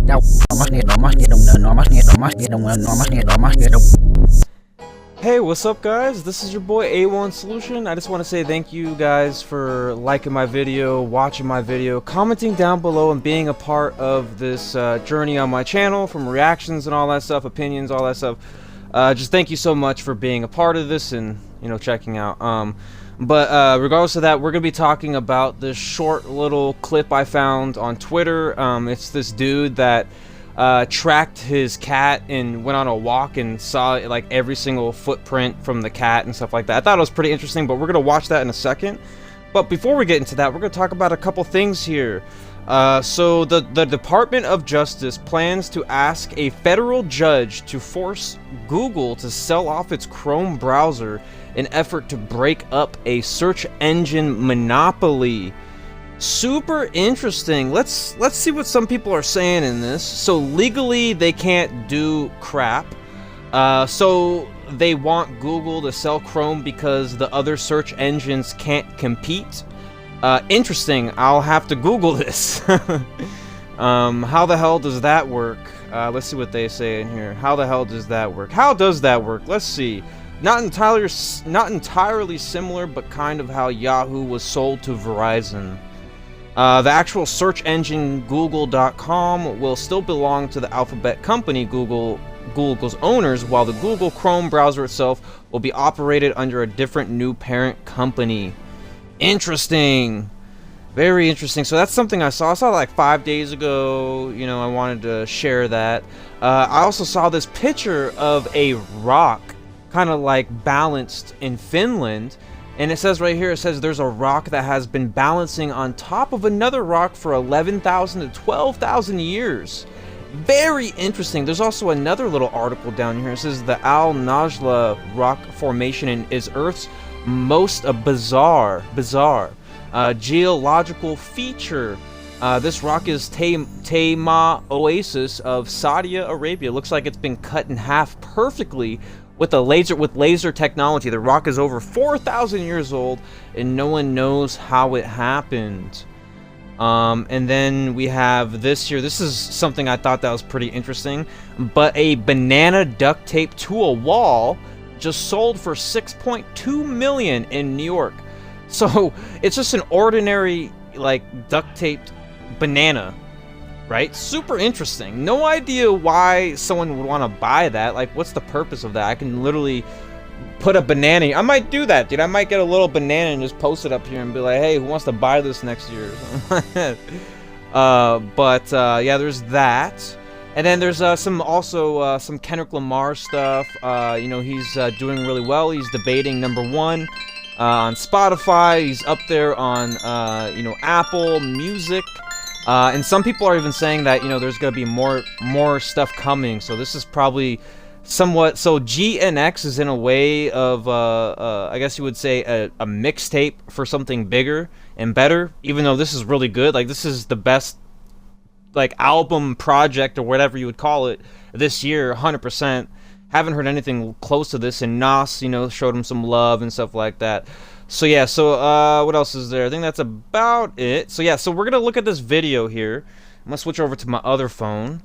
Hey, what's up guys? This is your boy A1 Solution. I just want to say thank you guys for liking my video, watching my video, commenting down below, and being a part of this journey on my channel, from reactions and all that stuff, opinions, all that stuff. Just thank you so much for being a part of this and, you know, checking out. But regardless of that, we're going to be talking about this short little clip I found on Twitter. It's this dude that tracked his cat and went on a walk and saw like every single footprint from the cat and stuff like that. I thought it was pretty interesting, but we're gonna watch that in a second. But before we get into that, we're gonna talk about a couple things here. So the Department of Justice plans to ask a federal judge to force Google to sell off its Chrome browser in effort to break up a search engine monopoly. Super interesting. Let's see what some people are saying in this. So legally they can't do crap. So they want Google to sell Chrome because the other search engines can't compete. Interesting. I'll have to Google this. How the hell does that work? Let's see what they say in here. How the hell does that work? How does that work? Let's see. Not entirely similar, but kind of how Yahoo was sold to Verizon. The actual search engine Google.com will still belong to the Alphabet company, Google's owners, while the Google Chrome browser itself will be operated under a different new parent company. Interesting. Very interesting. So that's something I saw. I saw it like 5 days ago. You know, I wanted to share that. I also saw this picture of a rock kind of like balanced in Finland. And it says right here, it says there's a rock that has been balancing on top of another rock for 11,000 to 12,000 years. Very interesting. There's also another little article down here. It says the Al Najla rock formation is Earth's most bizarre geological feature. This rock is Tema Oasis of Saudi Arabia. Looks like it's been cut in half perfectly with laser technology. The rock is over 4,000 years old, and no one knows how it happened. And then we have this here. This is something I thought that was pretty interesting. But a banana duct tape to a wall just sold for $6.2 million in New York. So it's just an ordinary like duct taped banana. Right? Super interesting. No idea why someone would want to buy that. Like, what's the purpose of that? I can literally put a banana. I might do that, dude. I might get a little banana and just post it up here and be like, hey, who wants to buy this next year? Yeah, there's that. And then there's some Kendrick Lamar stuff. You know, he's doing really well. He's debating #1 on Spotify. He's up there on, you know, Apple Music. And some people are even saying that, you know, there's going to be more stuff coming. So this is probably somewhat... So GNX is in a way of, I guess you would say, a mixtape for something bigger and better. Even though this is really good. Like, this is the best, like, album project or whatever you would call it this year, 100%. Haven't heard anything close to this. And Nas, you know, showed him some love and stuff like that. So yeah, so what else is there? I think that's about it. So yeah, so we're gonna look at this video here. I'm gonna switch over to my other phone,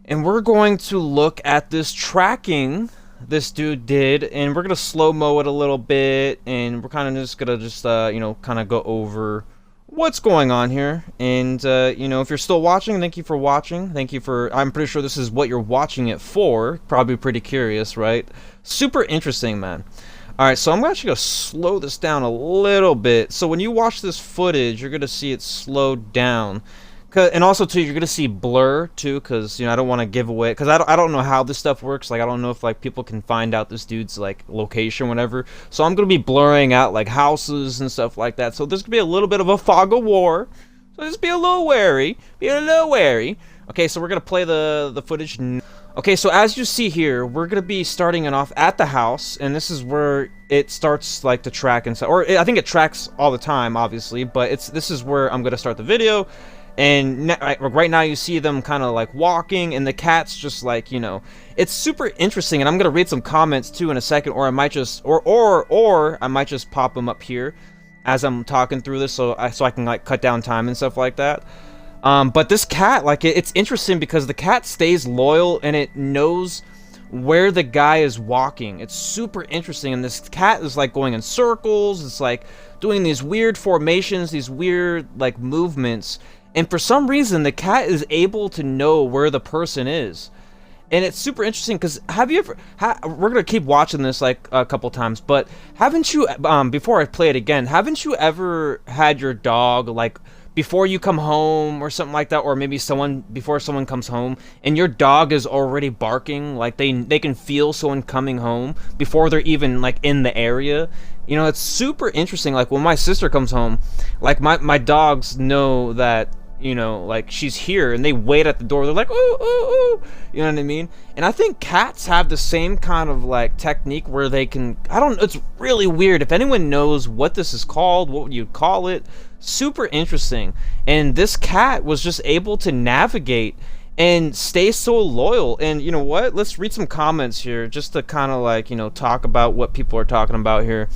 and we're going to look at this tracking this dude did, and we're gonna slow-mo it a little bit, and we're kind of just gonna you know, kind of go over what's going on here. And you know, if you're still watching, thank you for watching. Thank you for... I'm pretty sure this is what you're watching it for. Probably pretty curious, right? Super interesting, man. Alright, so I'm actually going to slow this down a little bit. So when you watch this footage, you're going to see it slowed down. And also, too, you're going to see blur, too, because, you know, I don't want to give away... Because I don't know how this stuff works. Like, I don't know if, like, people can find out this dude's, like, location, whatever. So I'm going to be blurring out, like, houses and stuff like that. So there's going to be a little bit of a fog of war. So just be a little wary. Be a little wary. Okay, so we're going to play the footage now. Okay, so as you see here, we're going to be starting it off at the house, and this is where it starts, like, to track and stuff. Or, I think it tracks all the time, obviously, but this is where I'm going to start the video, and right now you see them kind of, like, walking, and the cat's just, like, you know, it's super interesting, and I'm going to read some comments, too, in a second, or I might just, or I might just pop them up here as I'm talking through this, so I can, like, cut down time and stuff like that. But this cat, like, it's interesting because the cat stays loyal and it knows where the guy is walking. It's super interesting, and this cat is like going in circles. It's like doing these weird formations, these weird like movements, and for some reason the cat is able to know where the person is. And it's super interesting because have you ever we're gonna keep watching this like a couple times, but haven't you before I play it again, haven't you ever had your dog like before you come home or something like that, or maybe before someone comes home and your dog is already barking, like they can feel someone coming home before they're even like in the area? You know, it's super interesting. Like when my sister comes home, like my dogs know that, you know, like she's here, and they wait at the door. They're like, ooh, ooh, ooh. You know what I mean? And I think cats have the same kind of like technique where they can, I don't know, it's really weird. If anyone knows what this is called, what would you call it? Super interesting. And this cat was just able to navigate and stay so loyal. And you know what? Let's read some comments here just to kind of like, you know, talk about what people are talking about here.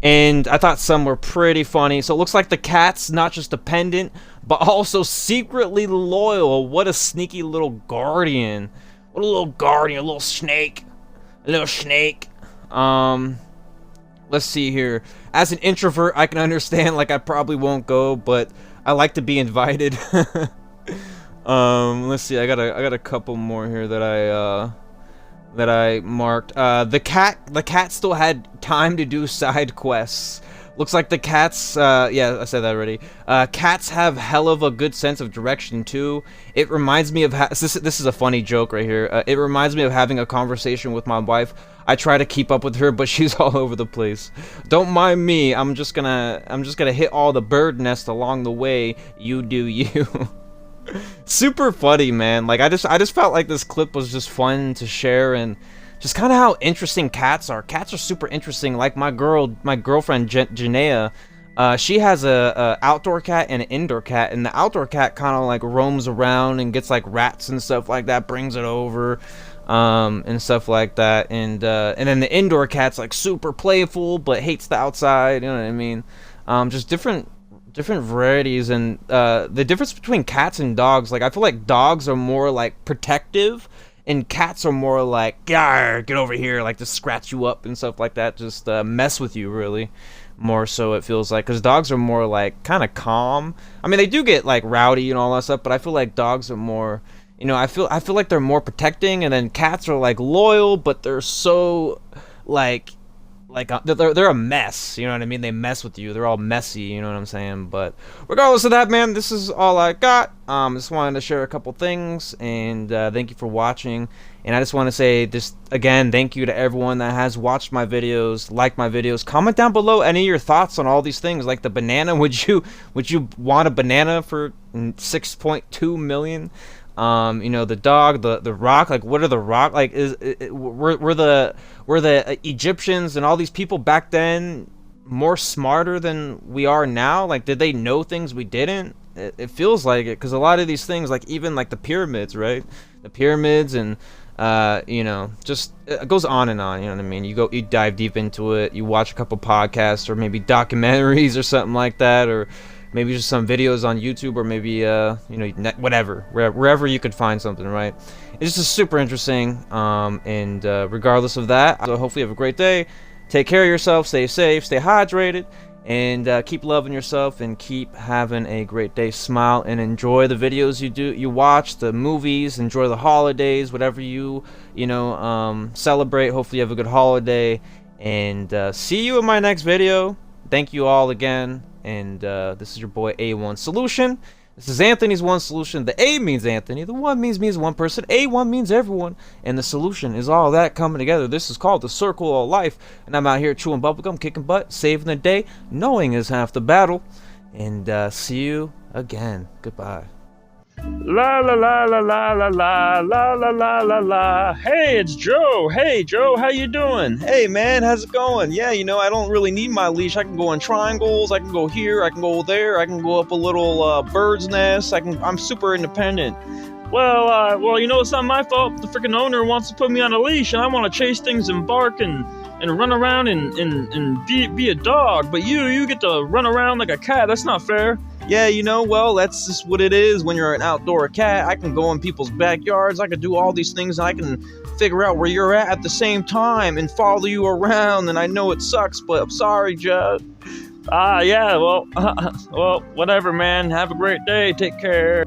And I thought some were pretty funny. So it looks like the cat's not just dependent, but also secretly loyal. What a sneaky little guardian. What a little guardian, a little snake. A little snake. Let's see here. As an introvert, I can understand, like, I probably won't go, but I like to be invited. Let's see. I got a couple more here that I marked. The cat still had time to do side quests. Looks like the cats, yeah, I said that already. Cats have hell of a good sense of direction too. It reminds me of this is a funny joke right here. It reminds me of having a conversation with my wife. I try to keep up with her, but she's all over the place. Don't mind me. I'm just gonna hit all the bird nests along the way. You do you. Super funny, man. Like I just felt like this clip was just fun to share, and just kind of how interesting cats are. Cats are super interesting. Like my girlfriend Janaea, she has a outdoor cat and an indoor cat, and the outdoor cat kind of like roams around and gets like rats and stuff like that, brings it over, and stuff like that, and then the indoor cat's like super playful but hates the outside. You know what I mean? Just different varieties. And the difference between cats and dogs, like I feel like dogs are more like protective, and cats are more like, get over here, like to scratch you up and stuff like that, just mess with you, really, more so it feels like, because dogs are more like kind of calm. I mean, they do get like rowdy and all that stuff, but I feel like dogs are more, you know, I feel like they're more protecting, and then cats are like loyal, but they're so like they're a mess, you know what I mean? They mess with you. They're all messy, you know what I'm saying? But regardless of that, man, this is all I got. Just wanted to share a couple things, and thank you for watching. And I just want to say this again, thank you to everyone that has watched my videos, liked my videos. Comment down below any of your thoughts on all these things, like the banana. Would you want a banana for 6.2 million? You know, the dog, the rock, like what are the rock, like were the Egyptians and all these people back then more smarter than we are now? Like, did they know things we didn't? It feels like it, because a lot of these things, like even like the pyramids, right? The pyramids, and you know, just it goes on and on, you know what I mean? You dive deep into it, you watch a couple podcasts or maybe documentaries or something like that, or maybe just some videos on YouTube, or maybe you know, whatever, wherever you could find something, right? It's just super interesting. And regardless of that, so hopefully you have a great day. Take care of yourself, stay safe, stay hydrated, and keep loving yourself, and keep having a great day. Smile and enjoy the videos you watch, the movies, enjoy the holidays, whatever you know, celebrate. Hopefully you have a good holiday, and see you in my next video. Thank you all again. And this is your boy A1 Solution. This is Anthony's One Solution. The A means Anthony, the one means me as one person, A1 means everyone, and the solution is all that coming together. This is called the circle of life, and I'm out here chewing bubblegum, kicking butt, saving the day. Knowing is half the battle. And see you again. Goodbye. La la la la la la la la la la la la. Hey, it's Joe. Hey, Joe, how you doing? Hey, man, how's it going? Yeah, you know, I don't really need my leash. I can go in triangles. I can go here. I can go there. I can go up a little bird's nest. I'm super independent. Well, you know, it's not my fault. The freaking owner wants to put me on a leash, and I want to chase things and bark and run around and be a dog. But you get to run around like a cat. That's not fair. Yeah, you know, well, that's just what it is when you're an outdoor cat. I can go in people's backyards, I can do all these things, and I can figure out where you're at the same time and follow you around, and I know it sucks, but I'm sorry, Judd. Yeah, well, well, whatever, man. Have a great day. Take care.